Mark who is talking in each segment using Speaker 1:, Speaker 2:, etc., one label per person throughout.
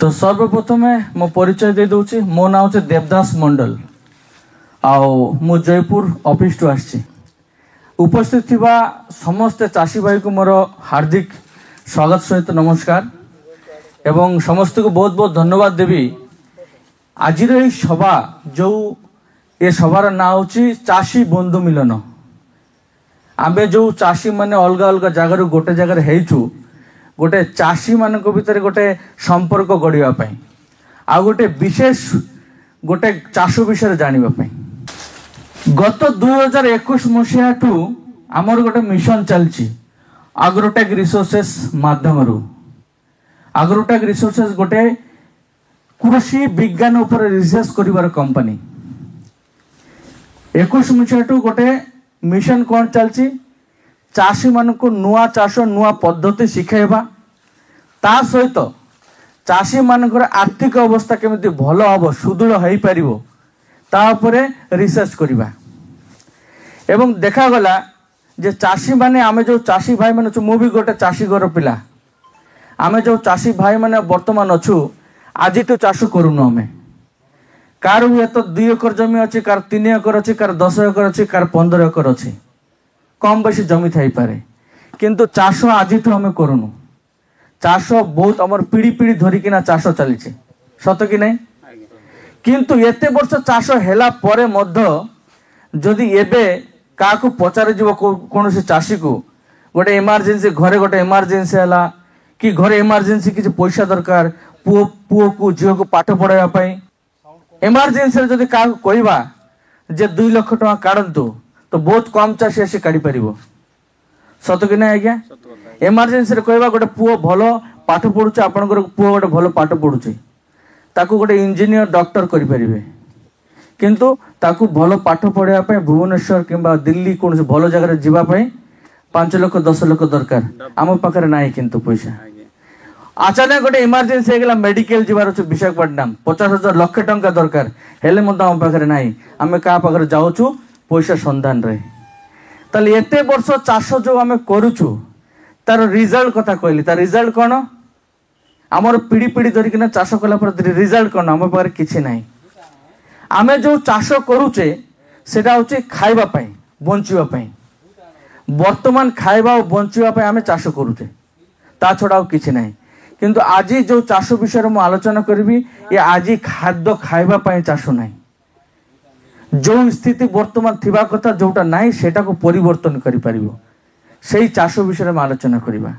Speaker 1: तो सर्वप्रथम मो परिचय दे दूची मो ना हूँ देवदास मंडल मु जयपुर ऑफिस टू आसी उपस्थित थिबा समस्त चाषी भाई को मोर हार्दिक स्वागत सहित नमस्कार एवं समस्त को बहुत बहुत धन्यवाद देवी। आज सभा जो ये सभार ना हूँ चाषी बंधु मिलन। आम जो चाषी माने अलग अलग जगार गोटे जगार हेचु गोटे चाषी मान भीतर गोटे संपर्क गढ़ापी आ गोटे विशेष गोटे चाष विषय जानापी गत 2021 मसीहा ठू आमर गोटे मिशन चलची एग्रोटेक रिसोर्सेस माध्यम एग्रोटेक रिसोर्सेस गोटे कृषि विज्ञान उपर रिसर्च करिवार कंपनी 21 मसीहा ठू गोटे मिशन कौन चलची चाषी मान को नुआ चाष नुआ पद्धति शिखाइबा ता सहित चाषी मानकर आर्थिक अवस्था केमिति भल हम सुदृढ़ हो पार तापर रिसर्च करवा एवं देखा गला जे चाषी माने आमे जो चाषी भाई माने मु भी गोटे चाषी घर पिला आमे जो चाषी भाई माने वर्तमान अच्छु आज तो चाष करूनु आमे कार हुए तो 2 एकर जमी अच्छी कार 3 एकर अच्छी कार 10 एकर अच्छी कार 15 एकर अच्छी कम बेसी जमी थाई पारे किंतु चाष आज आम करूनु चाष बहुत आमर पीढ़ी पीढ़ी धरिकिना चाष चली सत कि नहीं किंतु एते वर्ष चाष हैला परे मध्य जदि एबे काकू पचार जीव कौन चाषी को गोटे इमरजेंसी घरे गोटे इमरजेंसी है कि घरे इमरजेंसी किसी पैसा दरकार पुओ को झील को पाठ पढ़ाई इमरजेंसी जदि क्या कहवा जे 2 लाख टका काढ़तु तो बहुत कम चाषी आसी काढ़ी पार सत कि ना आज्ञा इमरजेंसी कहवा गोटे पुओ भल पाठ पढ़ुचे आपंकर पुओ गोटे भल पाठ पढ़ुचे ताकू गोटे इंजीनियर डॉक्टर करें किंतु ताकू भल पाठ पढ़ाई भुवनेश्वर किंबा दिल्ली कौन भल जगह जावाई 5 लाख 10 लाख दरकार आम पाखे ना किंतु पैसा अचानक गोटे इमरजेंसी होगा मेडिकल जीवार अच्छे विशाखापट्टनम 50,000 लक्ष टंका दरकार हेले आम पाखे ना आम क्या पाखे जाऊँ पैसा सन्धान रे ताले एते वर्ष चाष जो आम करुचु तार रिजल्ट कथा कहली तार रिजल्ट कौन आमर पीढ़ी पीढ़ी धरिकिना चाष कला रिजल्ट कौन आम पाखे किसी ना आम जो चाष करुचे सेटा होची खाइबा पई बंचिबा वर्तमान खाइबा और बंचिबा आम चाष करुचे ता छड़ा किसी ना किंतु आज जो चाष विषय में आलोचना करी ये आज खाद्य खाइबा पई चाष ना जो स्थिति वर्तमान थिबा कथा जोटा नाई सेटा को परिवर्तन करि परिबो सेही चाष विषय में आलोचना करिबा।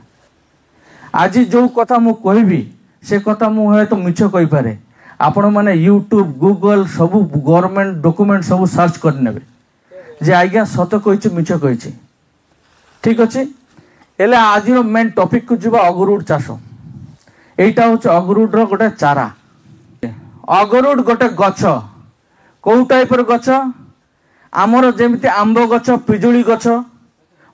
Speaker 1: आज जो कथा मु कहबी से कथा मु है तो मिछ कहि पारे आपण माने यूट्यूब गूगल सब गवर्नमेंट डॉक्यूमेंट सब सर्च कर नेबे जे आज्ञा सत कहिछि मिछ कहिछि ठीक अछि एले आज मेन टॉपिक को जीवा अगरुड चाष एटा होछ अगरुड रो गोटे चारा अगरुड गोटे गछ कौ टाइपर गछ आमर जेमिति आंब गछ पिजुली गछ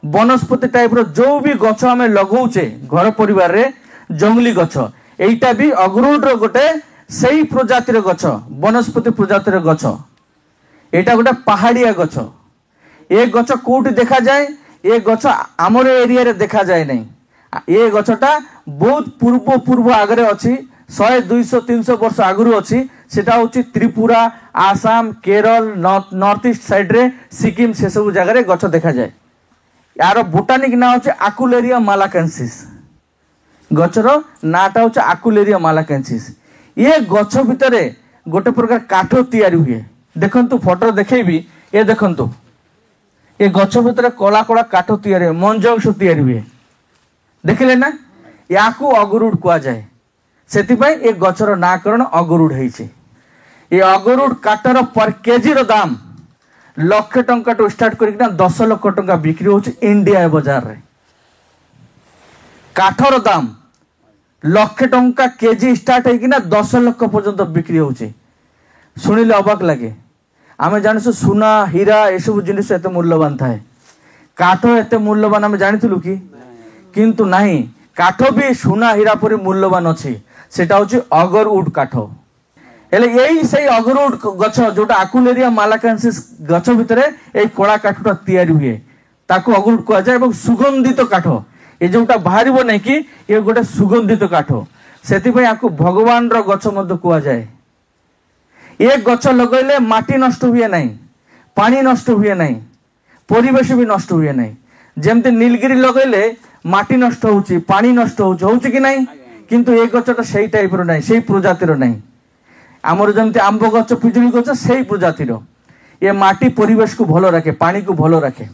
Speaker 1: वनस्पति टाइप जो भी गछ आम लगौचे घर परिवार रे जंगली गछ एटा भी अगरुड रो गोटे सही प्रजातिर गछ वनस्पति प्रजातिर गछ एटा गोटे पहाड़िया गछ ए गछ कोठी देखा जाए ये गछ आमर एरिया रे देखा जाए नहीं ये गछटा बहुत पूर्व पूर्व आगरे अच्छी 100 200 300 वर्ष आगु अच्छी सेटा होची Tripura Assam Kerala north east side रे सिक्किम से सब जगह रे गछ देखा जाए यार बोटानिक ना होची आकुलेरिया मालाकेंसिस गछर नाटा होची आकुलेरिया मालाकेंसिस ये गछ भितर गोटे प्रकार काठ तैयारी हुए देखंतु फोटो देखैबी ये देखंतु ये गछ भितर कला कला काठ तैयारी मंज अंश तैयारी हुए देखिले ना याकू अगरुड कुआ जाए सेतिपाई ए गछर नाकरण अगरुड हेइछे ये अगरुड काटर पर केजी रो दाम लक्ष टंका टू स्टार्ट करिकना 10 लाख टंका बिक्री होछि इंडिया बाजार रे काठर दाम लक्ष टंका केजी स्टार्ट हेकिना 10 लाख पर्यंत बिक्री होछि सुनिले अबाक लगे आमे जानसु सुना हीरा ए सब जिनिस एते मूल्यवान थाए काठ एते मूल्यवान आमे जानिथिलु कि किंतु नाही काठ भी सुना हीरा परि मूल्यवान अछि सेटा होछि अगरवुड काठ हेले यही सही अगरुड गछ जोटा आकुलेरिया मालाकेंसिस गछ भितरे ए कोला काठटा तैयारी हुए ताको अगरुड कह जाए एवं सुगंधित काठ ये जोटा बाहर नहीं कि ये गोटे सुगंधित काठ ସେଥିପାଇଁ ଆକୁ ଭଗବାନର ଗଛ ମଧ୍ୟ କୁହାଯାଏ। ଏ ଗଛ ଲଗାଇଲେ ମାଟି ନଷ୍ଟ ହୁଏ ନାହିଁ, ପାଣି ନଷ୍ଟ ହୁଏ ନାହିଁ, ପରିବେଶ ବି ନଷ୍ଟ ହୁଏ ନାହିଁ। ଯେମିତି ନୀଲଗିରି ଲଗାଇଲେ ମାଟି ନଷ୍ଟ ହଉଛି, ପାଣି ନଷ୍ଟ ହଉଛି କି ନାହିଁ, କିନ୍ତୁ ଏ ଗଛଟା ସେଇ ଟାଇପର ନାହିଁ, ସେଇ ପ୍ରଜାତିର ନାହିଁ। ଆମର ଯେମିତି ଆମ୍ବ ଗଛ, ପିଜୁଳି ଗଛ ସେଇ ପ୍ରଜାତିର। ଏ ମାଟି ପରିବେଶକୁ ଭଲ ରଖେ, ପାଣିକୁ ଭଲ ରଖେ।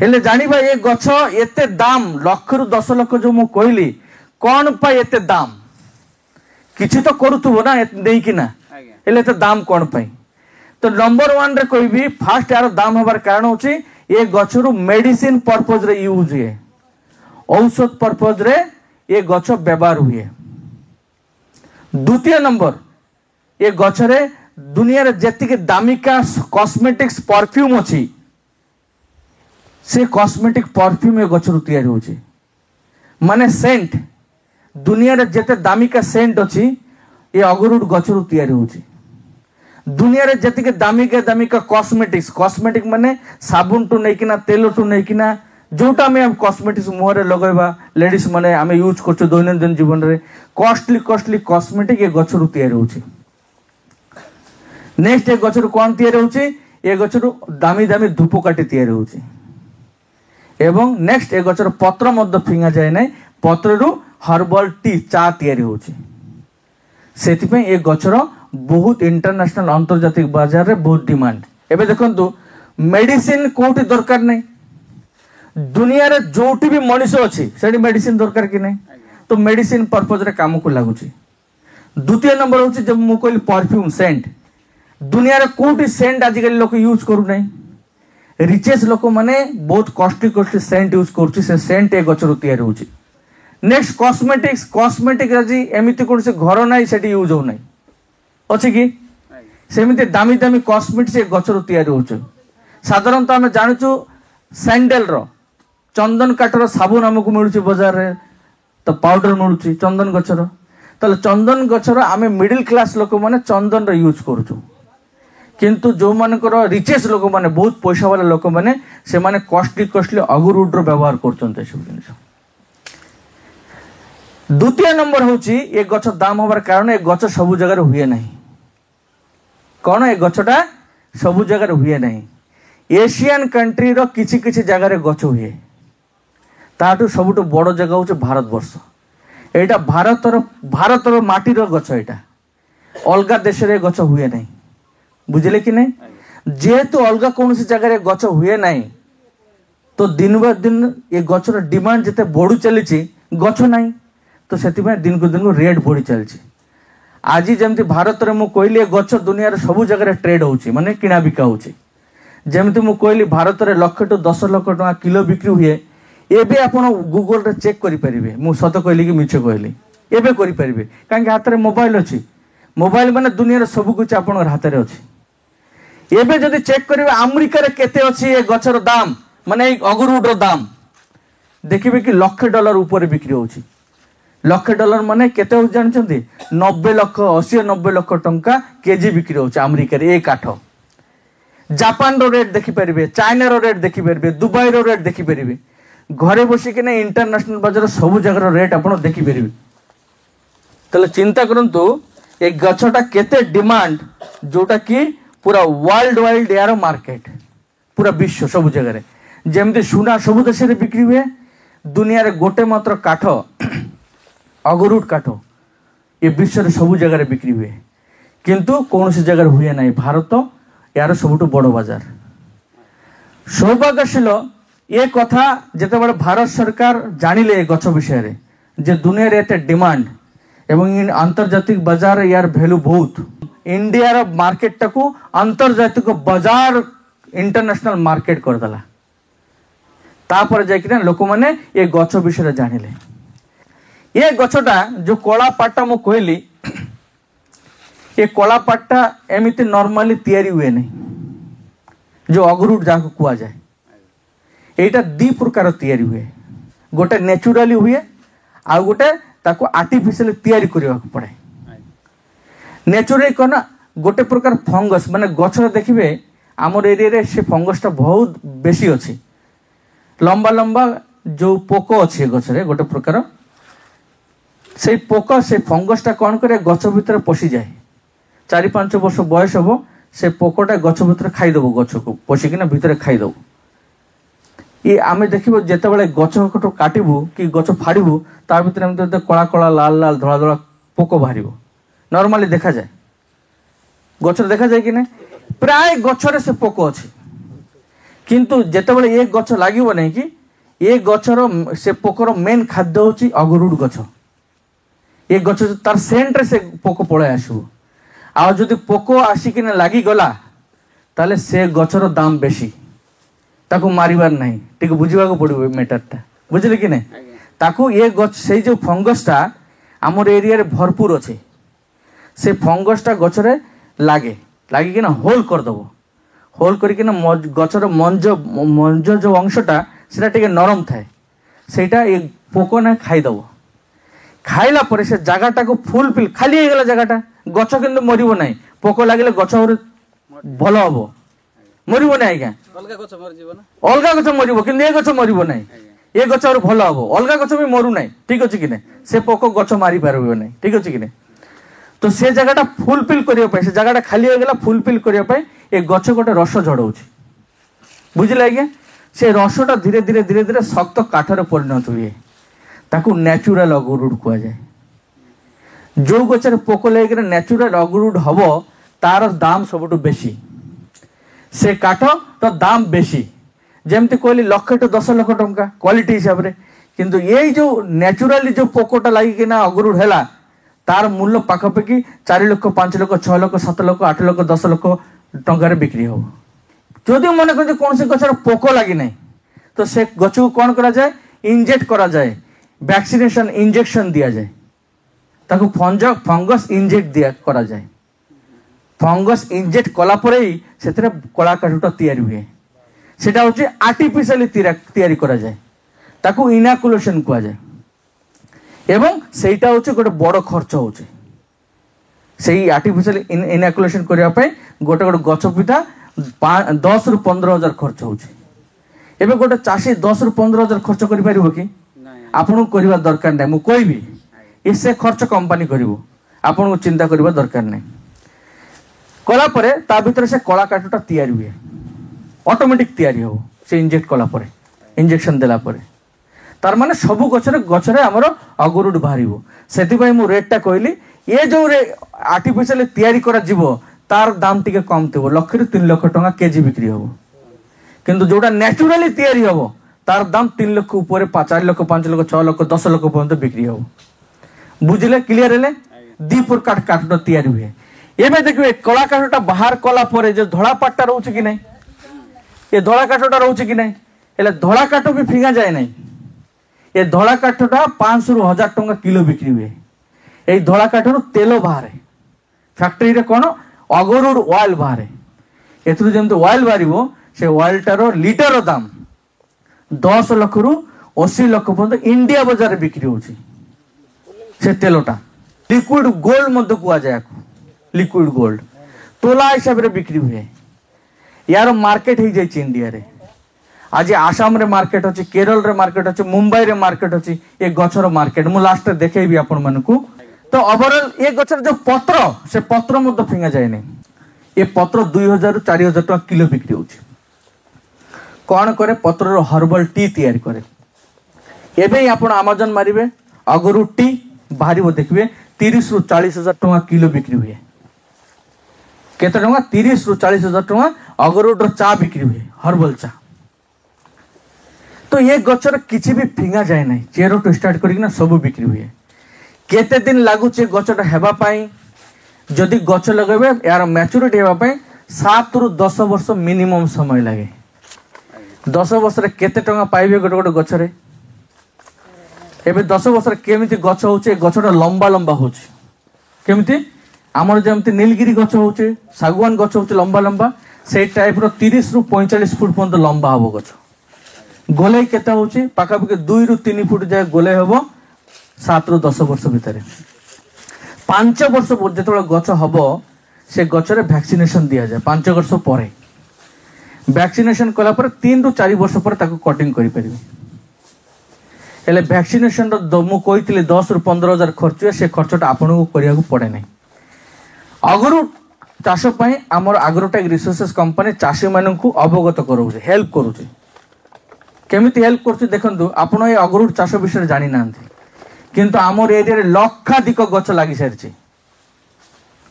Speaker 1: ହେଲେ ଜାଣିବା ଏ ଗଛ ଏତେ ଦାମ, 1 ରୁ 10 ଲକ୍ଷ ଯୋଉ ମୁଁ କହିଲି, କଣ ପାଇଁ ଏତେ ଦାମ? କିଛି ତ କରୁଥିବ ନା ନେଇକିନା, ହେଲେ ଏତେ ଦାମ କଣ ପାଇଁ? ତ ନମ୍ବର 1 ରେ କହିବି, ଫାଷ୍ଟ यार दाम हबार कारण होची ये गछरु मेडिसिन पर्पज रे यूज हुए, औषध पर्पज रे ये गछ व्यवहार हुए। द्वितीय नंबर, ये गछरे दुनिया रे जेतिके दामिका कॉस्मेटिक्स परफ्यूम अछि, से कॉस्मेटिक परफ्यूम ये गछरु तैयार होची। माने सेंट, दुनिया रे जेते दामिका सेंट अछि ये अगरुड गछरु तैयार होची। दुनिया रे जेतिके दामिका कॉस्मेटिक्स, कॉस्मेटिक माने साबुन टू नैकिना, तेल टू नैकिना, जोटा में कॉस्मेटिक्स मुहरे लगेबा लेडीज माने आमे यूज करछु दैनंदिन जीवन रे, कॉस्टली कॉस्मेटिक ये गछरु तैयार होची। नेक्स्ट ये गछरु कोन तैयार होची? ये गछरु दामी धूपकाठी तैयार होची। एवं नेक्स्ट ए गछर पत्र मध्य फिंगा जाए ना, पत्रु हर्बल टी चा तैयारी होची। सेतिपे ए गछर बहुत इंटरनेशनल अंतर्जातिक बाजार रे बहुत डिमांड। एबे देखंतु मेडिसिन कोठी दरकार नहीं, दुनिया रे जोटी भी मनुष्य अछि सेठी मेडिसिन दरकार कि नहीं, तो मेडिसिन पर्पज रे काम को लागुची। द्वितीय नंबर होची जब मु कहली परफ्यूम सेंट, दुनिया रे कोठी सेंट आजिकल लोक यूज करू नहीं, रिचेस लोक माने बहुत कॉस्टली सेंट यूज करछि, से सेंट ए गछरु तैयार होछि। नेक्स्ट कॉस्मेटिक्स, कॉस्मेटिक राजी एमिति कोन से घर नाही सेठी यूज हो नाही अछि कि, सेमिति दामी कॉस्मेटिक्स ए गछरु तैयार होछि। साधारणतः हम जानुछु सैंडल रो चंदन काठर साबुन हमकु मिलुछि बाजार रे, तो पाउडर मिलुछि चंदन गछर, तले चंदन गछर आमे मिडिल क्लास लोक माने चंदन रो यूज करछु। किंतु जो मानकर रिचेस लोक माने बहुत पैसा वाला लोक माने से माने कॉस्टली अगरुड रो व्यवहार करछन्ते सब जिनिस। द्वितीय नंबर होची ए गछ दाम होबार कारण ए गछ सब जगह रे हुए नहीं। कोन ए गछटा सब जगह रे हुए नहीं, एशियन कंट्री रो किछि किछि जगह रे गछ हुए, ताटू सबटु बड़ जगह होची भारत वर्ष। एटा भारतर माटी रो गछ, एटा अलगा देश रे गछ हुए नहीं, बुझले कि नहीं। जेहेतु अलगा कौन सी जगह गछ हुए नहीं, तो दिन ब दिन ये गछर डिमांड जिते बढ़ु चली गछ नहीं, तो से दिन को रेट बढ़ी चलती। आज जमती भारत में मुझे कहली गछ दुनिया रे सब जगह ट्रेड होची, माने किना बिका होची। जमती मुझे कहली भारत में 1 टू 10 लाख टका किलो बिक्री हुए, एबे आपण गूगल रे चेक करि परिबे, मु सत कहली कि मिछ कहली, एबे करि परिबे, काहे हाथ रे मोबाइल अछि। मोबाइल माने दुनिया रे सब कुछ आपण हाथ रे अछि। एबे जदि चेक करिबे अमेरिका रे केते अछि ए गछर दाम, माने अगरुड रो दाम देखिबे कि $1,00,000 ऊपर बिक्री होछि। $1,00,000 माने केते हो जानछन्ती, 90 लाख 80-90 लाख टंका केजी बिक्री होछि अमेरिका रे ए काठ। जापान रो रेट देखि परिबे, चाइना रो रेट देखि परिबे, दुबई रो रेट देखि परिबे, घरे बसी कि इंटरनेशनल बाजार सब जगह रेट आपण देखि परिबे। तले चिंता करंतु ए गछटा केते डिमांड, जोटा कि पूरा वर्ल्ड वाइड यार मार्केट, पूरा विश्व सब जगह रे जेमती सुना सब देश रे बिक्री हुए, दुनिया रे गोटे मात्र काठ अगरुड काठ ये विश्व रे सब जगह रे बिक्री हुए, किंतु कौन सी जगह हुए नहीं। भारत यार सबुठ बड़ बाजार। सौभाग्यशील ये कथा जिते बड़े भारत सरकार जानिले ए गछ विषय रे, जे दुनिया रे एते डिमांड एवं अंतर्जातिक बाजार यार वैल्यू बहुत, इंडिया रो मार्केट टाकू अंतर्जातिक बाजार इंटरनेशनल मार्केट कर दला। तापर जाय कि लोक माने ये गछ विषय रे जानिले। ये गछटा जो कला पाटा मु कहली, ये कला पाटा एमिति नॉर्मली तैयारी हुए नहीं, जो अगरुड जाको कुआ जाए। एटा दी प्रकार तैयारी हुए, गोटे नेचुरली हुए आ गोटे ताको आर्टिफिशियल तैयारी करबा पड़े। नेचुरली कोना गोटे प्रकार फंगस, माने गछ देखिबे आमर एरिया रे से फंगसटा बहुत बेसी अछि, लंबा लंबा जो पोको अछि गछ रे गोटे प्रकार সেই পোকা সেই ফঙ্গসটা କ'ଣ କରେ ଗଛ ଭିତରେ ପଶିଯାଏ। 4-5 ବର୍ଷ ବୟସ ହେବ ସେ ପୋକଟା ଗଛ ଭିତରେ ଖାଇଦେବ, ଗଛକୁ ପଶିକିନା ଭିତରେ ଖାଇଦେବ। ଆମେ ଦେଖିବୁ ଯେତେବେଳେ ଗଛ କାଟିବୁ କି ଗଛ ଫାଡ଼ିବୁ ତା ଭିତରେ ଏମିତି କଳା କଳା ଲାଲ ଲାଲ ଧଳା ଧଳା ପୋକ ବାହାରିବ। ନର୍ମାଲି ଦେଖାଯାଏ, ଗଛରେ ଦେଖାଯାଏ କି ନାହିଁ? ପ୍ରାୟ ଗଛରେ ସେ ପୋକ ଅଛି। କିନ୍ତୁ ଯେତେବେଳେ ଏ ଗଛ ଲାଗିବ ନାହିଁ କି ଏ ଗଛର ସେ ପୋକର ମେନ୍ ଖାଦ୍ୟ ହେଉଛି ଅଗରୁଡ଼ ଗଛ। ଏ ଗଛ ତାର ସେଣ୍ଟରେ ସେ ପୋକ ପଳାଇ ଆସିବ। ଆଉ ଯଦି ପୋକ ଆସିକିନା ଲାଗିଗଲା ତାହେଲେ ସେ ଗଛର ଦାମ ବେଶୀ, ତାକୁ ମାରିବାର ନାହିଁ। ଟିକେ ବୁଝିବାକୁ ପଡ଼ିବ ମ୍ୟାଟରଟା, ବୁଝିଲେ କି ନାହିଁ? ତାକୁ ଏ ଗଛ ସେଇ ଯେଉଁ ଫଙ୍ଗସଟା ଆମର ଏରିଆରେ ଭରପୁର ଅଛି, ସେ ଫଙ୍ଗସଟା ଗଛରେ ଲାଗିକିନା ହୋଲ୍ କରିଦେବ। ହୋଲ୍ କରିକିନା ଗଛର ମଞ୍ଜ ଯେଉଁ ଅଂଶଟା ସେଟା ଟିକେ ନରମ ଥାଏ, ସେଇଟା ଏ ପୋକ ନା ଖାଇଦେବ। ଖାଇଲା ପରେ ସେ ଜାଗାଟାକୁ ଫୁଲଫିଲ୍ ଖାଲି ହେଇଗଲା ଜାଗାଟା, ଗଛ କିନ୍ତୁ ମରିବ ନାହିଁ। ପୋକ ଲାଗିଲେ ଗଛ ଆହୁରି ଭଲ ହବ, ମରିବ ନାହିଁ ଆଜ୍ଞା। ଅଲଗା ଗଛ ମରିବ କିନ୍ତୁ ଏ ଗଛ ମରିବ ନାହିଁ। ଏ ଗଛ ଆହୁରି ଭଲ ହବ, ଅଲଗା ଗଛ ବି ମରୁନାହିଁ। ଠିକ ଅଛି କି ନାହିଁ? ସେ ପୋକ ଗଛ ମାରିପାରିବ ନାହିଁ। ଠିକ ଅଛି କି ନାହିଁ? ତ ସେ ଜାଗାଟା ଫୁଲଫିଲ୍ କରିବା ପାଇଁ, ସେ ଜାଗାଟା ଖାଲି ହେଇଗଲା ଫୁଲଫିଲ୍ କରିବା ପାଇଁ ଏ ଗଛ ଗୋଟେ ରସ ଝଡ଼ଉଛି, ବୁଝିଲେ ଆଜ୍ଞା? ସେ ରସଟା ଧୀରେ ଧୀରେ ଧୀରେ ଧୀରେ ଶକ୍ତ କାଠରେ ପରିଣତ ହୁଏ। ତାକୁ ନ୍ୟାଚୁରାଲ ଅଗରୁଡ଼ କୁହାଯାଏ। ଯେଉଁ ଗଛରେ ପୋକ ଲାଗିକିନା ନ୍ୟାଚୁରାଲ ଅଗରୁଡ଼ ହବ ତାର ଦାମ ସବୁଠୁ ବେଶୀ, ସେ କାଠର ଦାମ ବେଶୀ। ଯେମିତି କହିଲି 1 ଟୁ 10 ଲକ୍ଷ ଟଙ୍କା କ୍ୱାଲିଟି ହିସାବରେ। କିନ୍ତୁ ଏଇ ଯେଉଁ ନ୍ୟାଚୁରାଲି ଯେଉଁ ପୋକଟା ଲାଗିକିନା ଅଗରୁଡ଼ ହେଲା ତାର ମୂଲ୍ୟ ପାଖାପାଖି 4 ଲକ୍ଷ 5 ଲକ୍ଷ 6 ଲକ୍ଷ 7 ଲକ୍ଷ 8 ଲକ୍ଷ 10 ଲକ୍ଷ ଟଙ୍କାରେ ବିକ୍ରି ହେବ। ଯଦି ମନେ କରନ୍ତି କୌଣସି ଗଛର ପୋକ ଲାଗିନାହିଁ ତ ସେ ଗଛକୁ କ'ଣ କରାଯାଏ? ଇଞ୍ଜେକ୍ଟ କରାଯାଏ, ଭ୍ୟାକ୍ସିନେସନ ଇଞ୍ଜେକ୍ସନ ଦିଆଯାଏ। ତାକୁ ଫଙ୍ଗସ ଇଞ୍ଜେକ୍ଟ କରାଯାଏ। ଫଙ୍ଗସ ଇଞ୍ଜେକ୍ଟ କଲା ପରେ ହିଁ ସେଥିରେ କଳା କାଠଟା ତିଆରି ହୁଏ। সেটা হচ্ছে আর্টিফিশিয়ালি তৈরি করা যায়, তাকে ইনাকুলেশন কুযায়। এবং সেইটা হচ্ছে গোটে বড় খরচ হচ্ছে সেই আর্টিফিশিয়াল ইনাকুলেশন করা গোটে গোটে গছ পিঠা 10 ରୁ 15,000 খরচ হচ্ছে। এবে গোটে চাষী 10 ରୁ 15,000 খরচ করে পারিব কি? আপনার করা দরকার নাই। মু কইবি সে খরচ কোম্পানি করব, আপনার চিন্তা করা দরকার নাই। কলা পরে তা ভিতরে সে কলা কাঠটা তৈরি হুয়ে, অটোমেটিক তৈরি হব সে ইনজেক্ট কলা পরে, ইনজেকশন দেলা পরে। তার মানে সবু গছরে আমার অগরুড বাহারিব। সেপাই মু রেটটা কহিলি এ যে আর্টিফিশিয়ালি তৈরি করা যাব তার দাম টিকে কম থাকবে, 1 লক্ষ ରୁ 3 লক্ষ টাকা কেজি বিক্রি হব। কিন্তু যেটা ন্যাচুরালি তৈরি হব তার দাম 3 লক্ষ উপরে, 4 লক্ষ 5 লক্ষ 6 লক্ষ 10 লক্ষ পর্যন্ত বিক্রি হব। বুঝলে? ক্লিয়ার হলে? 2 প্রকার কাঠটা তৈরি হুয়ে। এবে দেখবে কলা কাঠটা বাহার কলা পরে যে ধড়া পাটটা রয়েছে কি নাই, এ ধড়া কাঠটা রয়েছে কি নাই, এলে ধড়া কাঠ বি ফিঙা যায় নাই। এ ধড়া কাঠটা 500 ରୁ 1000 ଟଙ୍କା কিলো বিক্রি হুয়ে। এই ধড়া কাঠর তেল বাহারে, ফ্যাক্টরি কোন অগরুড অয়েল বাহারে। এথুর যেমন অয়েল বাহারিব সে অয়েলটার লিটার দাম 10 লক্ষ ରୁ 80 লক্ষ পর্যন্ত ইন্ডিয়া বাজারে বিক্রি হচ্ছে। সে তেলটা লিকুইড গোল্ড মধ্যে কুযায়, লিকুইড গোল্ড তোলা হিসাবে বিক্রি হুয়ে। यार मार्केट हो जाए इंडिया रे। आज आसाम रे मार्केट अच्छे, केरल रे मार्केट अच्छे, मुंबई रे मार्केट अच्छे। ये गछर मार्केट मु लास्ट देखेबी आपण मानकू। तो ओवरऑल ये गछर जो पत्र से पत्र मध्य फिंगा जाए नहीं। ये पत्र 2000 ରୁ 4000 टका किलो बिक्री होची। कौन करे? पत्र रो हर्बल टी तैयारी करे। एबे आपण अमेज़न मारिबे अगरू टी बाहरिबो, देखबे 30 ରୁ 40,000 टका किलो बिक्री हुए। केते टका? 30 ରୁ 40,000 टका अगरुड चा बिक्री हुए, हर्बल चा। तो ये गचर किसी भी फिंगा जाए ना, चेरो टू स्टार्ट करना सब बिक्री हुए। केते दिन लगुचे गचटा हेबा पाई? जदि गच लगेबे यार मैच्योरिटी हेबा पाई 7 ରୁ 10 वर्ष मिनिमम समय लगे। 10 वर्ष रे केते टका पाइबे गोटे गोटे गचरे? एबे 10 वर्ष रे केमिति गच होचे? गचटा लंबा लंबा होचे। केमिति? आमर जमती नीलगिरी गच होचे, सागवान गच होचे लंबा लंबा, से टाइप रो 30 ରୁ 45 फुट पर्यंत लंबा हबो गच। गोलाई केते होचे? पाखापाखि 2 ରୁ 3 फुट जाए गोलाई हबो 7 ରୁ 10 वर्ष भितर। 5 वर्ष जेते गच हबो से गचरे वैक्सीनेशन दिया जाए। 5 वर्ष परे वैक्सीनेशन कला पर 3 ରୁ 4 वर्ष पर ताको कटिंग करि परिबे। हेले वैक्सीनेशन मु कही 10 ରୁ 15,000 खर्च से खर्चटा आपन को करिया को पड़े नहीं। अगरु चाष पाई आमर एग्रोटेक रिसोर्सेस कंपनी चाषी मान को अवगत करोचे हेल्प करुचे केमिति हेल्प करुचे देखंतु आपण ए अगरु चाष विषय जानि नांती किंतु आमर एरिया रे लक्षाधिक गछ लागि सारिछि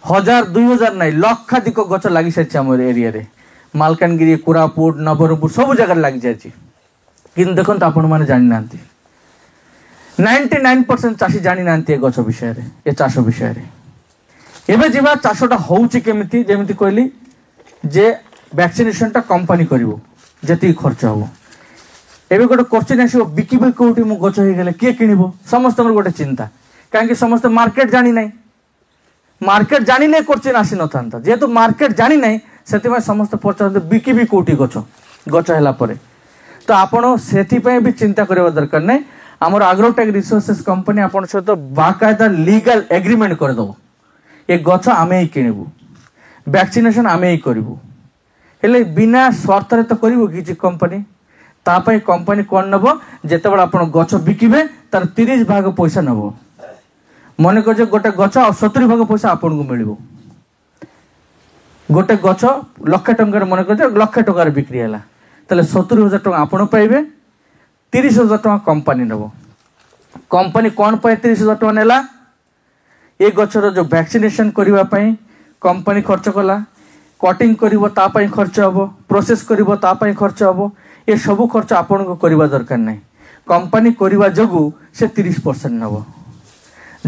Speaker 1: 1000-2000 नहीं लक्षाधिक गछ लागि सारिछि आमर एरिया रे मालकानगिरी कोरापुट नवरंगपुर सब जगह लागि जाछि किंतु देखंतु आपण माने जानि नांती 99% चाषी जानि नांती ए गछ विषय रे ए चाष विषय रे एबे जीवा चाषटा होउछि केमिति जेमिति कहली जे वैक्सीनेशन टा कंपनी करिवो जति खर्च हो एबे गोटे क्वेश्चन आसीबो बिकिबे कोठी मु गछ हे गेले के किनिबो समस्त गोटे चिंता काहे समस्त मार्केट जानि नै मार्केट जानिले क्वेश्चन आसी न थांता जेतु मार्केट जानि नै सेति में समस्त पचार बिकिबे कोठी गछ गछ हैला परे तो आपण सेति पे भी चिंता करबा दरकार नै हमर एग्रोटेक रिसोर्सेस कंपनी आपण सहित बाकायदा लीगल एग्रीमेंट कर दो ए गछ आमे ही किनिबु वैक्सीनेशन आमे ही करिवु हेले बिना स्वार्थ रे तो करिवु किछि कंपनी तापाई कंपनी कोन नबो जेते बड आपण गछ बिकिबे तार 30 भाग पैसा नबो मने को जे गोटे गछ 70 भाग पैसा आपण को मिलिबो गोटे गछ लाख टंका मने को जे लाख टंका रे बिक्री हैला तले 70,000 टंका आपण पाइबे 30,000 टंका कंपनी नबो कंपनी कोन पाए 30,000 टंका नेला ए गछर जो वैक्सीनेशन करिवा पई कंपनी खर्च कला कटिंग करिवो ता पई खर्च हबो प्रोसेस करिवो ता पई खर्च हबो ए सब खर्च आपन को करिवा दरकार नै कंपनी करिवा जगु से 30% नबो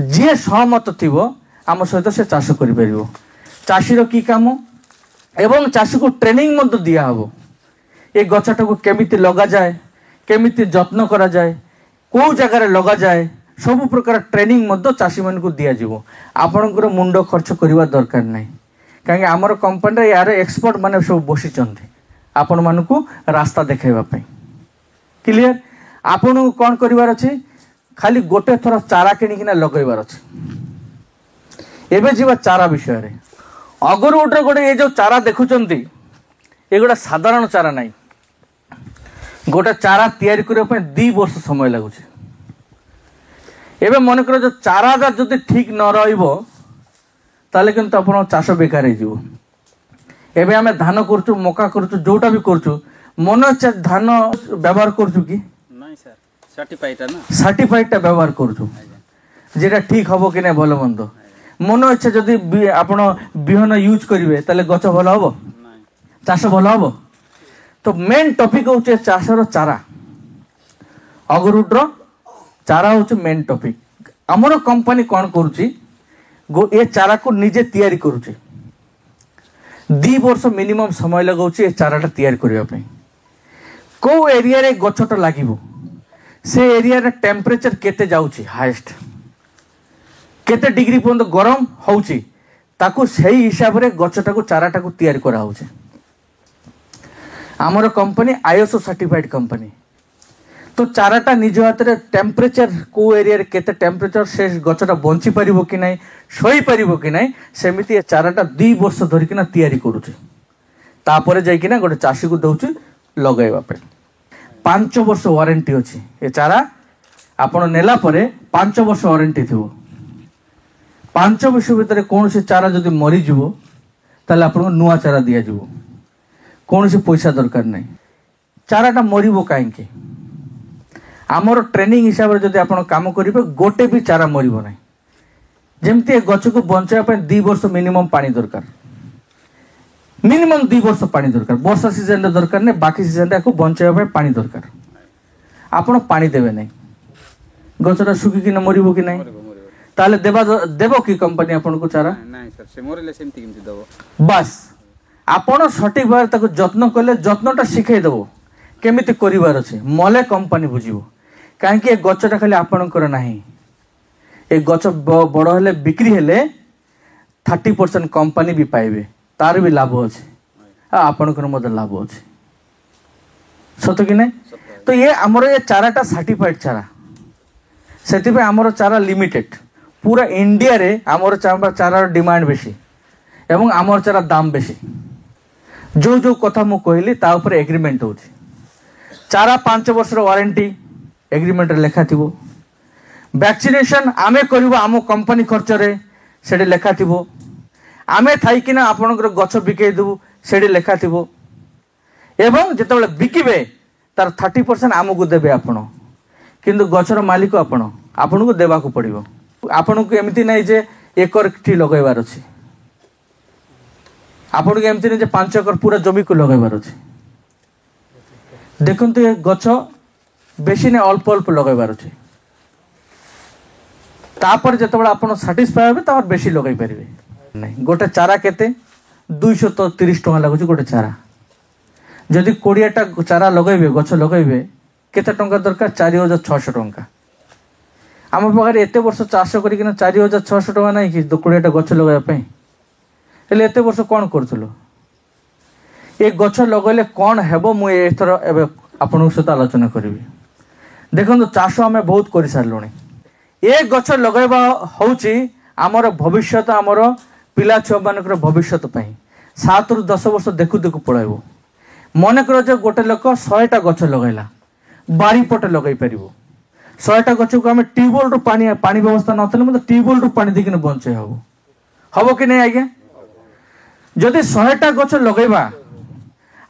Speaker 1: जे सहमत थिबो आम सहित से चाष करि परिवो चाषी रो की काम एवं चाषी को ट्रेनिंग मत दिया हबो ए गछटा को केमिति लगा जाय केमिति जत्न करा जाय को जगह रे लगा जाय सब प्रकार ट्रेनिंग मध्य चाषी मान को दिया जीवो आपनकर मुंड खर्च करिवा दरकार नै काहे हमर कंपनी रे यार एक्सपर्ट माने सब बसी चंती आपण मान को रास्ता देखाइबा पई क्लियर आपण को कोन करिवार अछि खाली गोटे थोर चारा किनी किना लगैबार अछि एबे जीवा चारा विषय रे अगर उठर गोटे ए जो चारा देखु चंती ए गोटा साधारण चारा नै गोटे चारा तयारी करिया पई 2 वर्ष समय लागुछि एबे मन कर जो चाराटा जदि ठीक न रहिबो ताले किंतु अपन चाष बेकार हे जीवो एबे हमें धान करछु मका करछु जोटा भी करछु मन इच्छा धान व्यवहार करछु कि
Speaker 2: नहीं सर सर्टिफाइड ना
Speaker 1: सर्टिफाइड व्यवहार करछु जेटा ठीक हबो कि नै भलो मंद मन इच्छा जदि आपण बिहन यूज करिवे ताले गछ भलो हबो नहीं चाष भलो हबो तो मेन टॉपिक होचे चाषर चारा अगरुटर चारा होचे मेन टॉपिक हमर कंपनी कोन करूची ए चारा को निजे तैयारी करूची 2 वर्ष मिनिमम समय लगाउची ए चाराटा तैयारी करिया पई को एरिया रे गछटा लागिवो से एरिया रे टेम्परेचर केते जाउची हाईएस्ट केते डिग्री पर्यंत गरम होउची ताको सही हिसाब रे गछटा को चाराटा को तैयारी करा होउची हमर कंपनी आईएसओ सर्टिफाइड कंपनी तो चाराटा निज हाथ रे टेम्परेचर को एरिया रे केते टेम्परेचर से गछटा बंची परिबो कि नै सोई परिबो कि नै सेमिति ए चाराटा 2 वर्ष धरि किना तैयारी करूची तापरे जाई किना गोटे चासी को दउची लगाइबा पे 5 वर्ष वारंटी अछि ए चारा आपण नेला परे 5 वर्ष वारंटी थिबो 5 वर्ष भीतर कोन से चारा जदि मरि जिवो ताले आपण नुवा चारा दिया जिवो कोन से पैसा दरकार नै चाराटा मरिबो काहे के आमर ट्रेनिंग हिसाब रे जदि आपण काम करिवे गोटे भी चारा मरिबो नै जेमति गछ को बंचाया पे 2 वर्ष मिनिमम पानी दरकार मिनिमम 2 वर्ष पानी दरकार वर्षा सीजन रे दरकार नै बाकी सीजन रे को बंचाया पे पानी दरकार आपण पानी देबे नै गछरा सुकी कि न मरिबो कि नै ताले देबो कि कंपनी आपण को चारा
Speaker 2: नहीं सर से मोरले सेमति किमति देबो
Speaker 1: बस आपण सटीक भाव ताको जत्न कले जत्नटा सिखाई देबो केमिति करिवार अछि मले कंपनी बुझिबो काहे कि गछटा खाली आपणकर नाही ए गछ बड़ हेले बिक्री हेले 30% कंपनी भी पाइबे तार भी लाभ अछि आपणकर मद लाभ अछि सत कि नै तो ये हमर ये चाराटा सर्टिफाइड चारा सेति पे हमर चारा लिमिटेड पूरा इंडिया रे हमर चारा डिमांड बेसी एवं हमर चारा दाम बेसी जो कथा मु कहली ता ऊपर एग्रीमेंट होछि चारा 5 वर्ष वारंटी एग्रीमेंट लेखा थी वैक्सीनेशन आमे करिबो आम कंपनी खर्च रे सेठी लेखा थी आमे थाइकिना आपणकर गछ बिके देबू सेठी लेखा थी एवं जिते बिकिबे तार 30% आमको देबे आपण किंतु गछर मालिक आपण को देवा को पड़िबो आपण को एमती नहीं जे एकर ठी लगेबार अछि आपण को एमती नहीं जे 5 एकर पूरा जमी को लगेबार अछि देखंतु ये गछ बेसी ने अल्प अल्प लगेबार अछि तापर जतबेला आपण सैटिस्फाई हेबे तापर बेसी लगै परिबे नहीं गोटे चारा केते 230 टका लागुची गोटे चारा जदि 20टा चारा लगेबे गछ लगेबे केते टंका दरकार 4600 टंका आम पाखे एत वर्ष चाष करना 4600 टका ना कि 20टा गछ लगाइबा हेले एत वर्ष कौन करूँ ये गछ लगेले कौन हेबो मु एथर एबे आपन सहित आलोचना करी देखो चाष आम बहुत कर सारे ये गछ लगेबा होची आमर भविष्य आमर पिला छुआ मानकर भविष्य 7 ରୁ 10 वर्ष देखु देखु पड़ाइबो मन कर जो गोटे लोक 100टा गछ लगेला बारीपटे लगे पार 100टा गछ को आम ट्यूबवेल रु पानी व्यवस्था ना ट्यूबवेल रु पानी देकिन बंचे हम कि नहीं आज्ञा जदि 100टा गछ लगेबा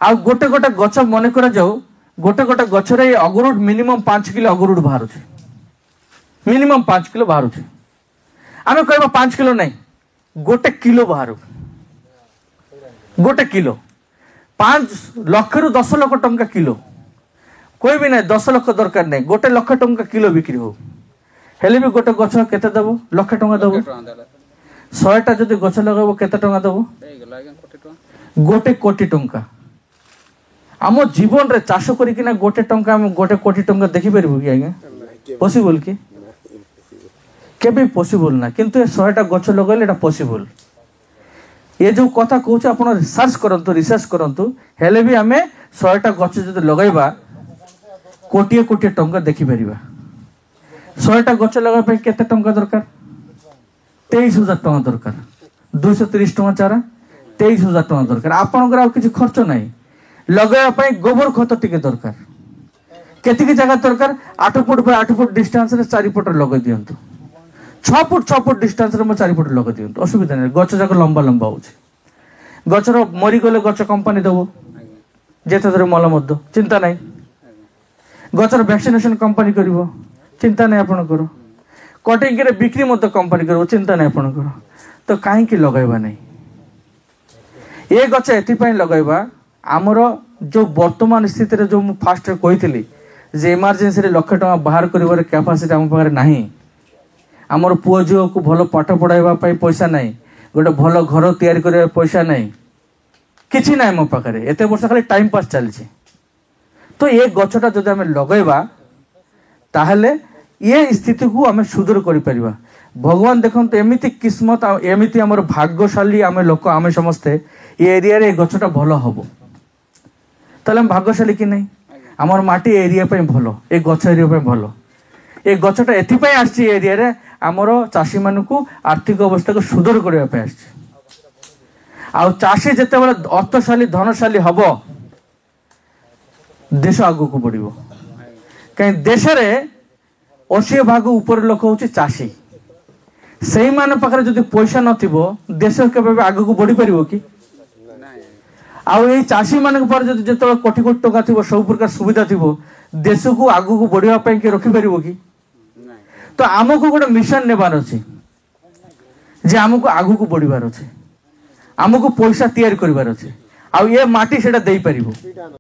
Speaker 1: आ गोटे गोटे गछ मन कर जाऊ गोटे गोटे गछरे अगरुड मिनिमम 5 किलो अगरुड बाहर मिनिमम 5 किलो बाहर आम कह 5 किलो नहीं गोटे किलो बाहर गोटे किलो 5 लाख रु 10 लाख टंका किलो कोई भी नहीं 10 लाख दरकार नहीं गोटे लाख टंका किलो बिक्री हो हेले भी गोटे गछ केते देबो लाख टंका देबो 100टा जदि गछ लगाबो केते टंका देबो गोटे कोटी टंका आम जीवन रे चाष करिकिना गोटे टंका हम गोटे कोटी टंका देखि परबो कि आज्ञा पॉसिबल कि केबे पॉसिबल ना किंतु 100टा गछ लगैले एटा पॉसिबल ये जो कथा कहूँ आप रिसर्च करंतु हेले भी आमे 100टा गछ जदि लगैबा कोटिए कोटिए टंका देखिपर 100टा गछ लगा केते टंका दरकार 23,000 टंका दरकार 230 टंका चारा 23,000 टंका दरकार आपनकर किसी खर्च नहीं लगेवा गोबर खत टिके दरकार केतिकी जगह दरकार 8 फुट बाय 8 फुट डिस्टेंस रे 4 फुट लगे दियंतु 6 फुट 6 फुट डिस्टेंस रे 4 फुट लगे दियंतु असुविधा नहीं गछ जाक लंबा लंबा होछि गछर मरी गले गछ कंपनी देबो जेते धरे मल मध्य चिंता नहीं गचर वैक्सीनेशन कंपनी करिवो चिंता नहीं आपणकर कटिंग रे बिक्री मत कंपनी करिवो चिंता नहीं आपणकर तो काहे कि लगाइबा नहीं ये गछ एथि लगाइबा आमर जो वर्तमान स्थिति रे जो मु फास्ट रे कहितली जे इमरजेंसी रे लाख टका बाहर करिवार कैपेसिटी हम पाखरे नाही आमर पुओ झियो को भलो पाठ पढ़ाइबा पई पैसा नहीं गोटे भलो घर तैयारी करिवा पैसा नहीं किछि नाही मो पाखरे एते वर्ष खाली टाइम पास चलछि तो ये गछटा जदि आम लगेबा ताहले ये स्थिति को आम सुदूर कर परिबा भगवान देखो एमिति किस्मत एमिति आमर भाग्यशाली आम लोक आम समस्ते ये एरिया रे गछटा भलो हबो ताले हम भाग्यशाली कि नहीं आमर माटी एरिया पे भलो ए गछ एरिया पे भलो ए गछटा एथि पय आछि एरिया रे आमर चाषी मानकु आर्थिक अवस्था को सुदूर करबा पे आछि आ चाषी जते बेला अर्थशाली धनशाली हबो देश आगु को बढ़िबो कहीं देश रे 80% ऊपर लोक होची चाषी सेही मान पाखरे जदि पैसा नथिबो देश केबे आगु को बढ़ी परिबो कि आउ ए चाषी मान पर जदि जते कोटी कोटी टका थिबो सब प्रकार सुविधा थिबो देश को आगु को बढ़िबा पय के रखि परिबो कि तो आमको गोटे मिशन नेबार अछि जे आमको आगु को बढ़िबार अछि आमको पैसा तैयार करिवार अछि आउ ये माटी सेटा देई परिबो।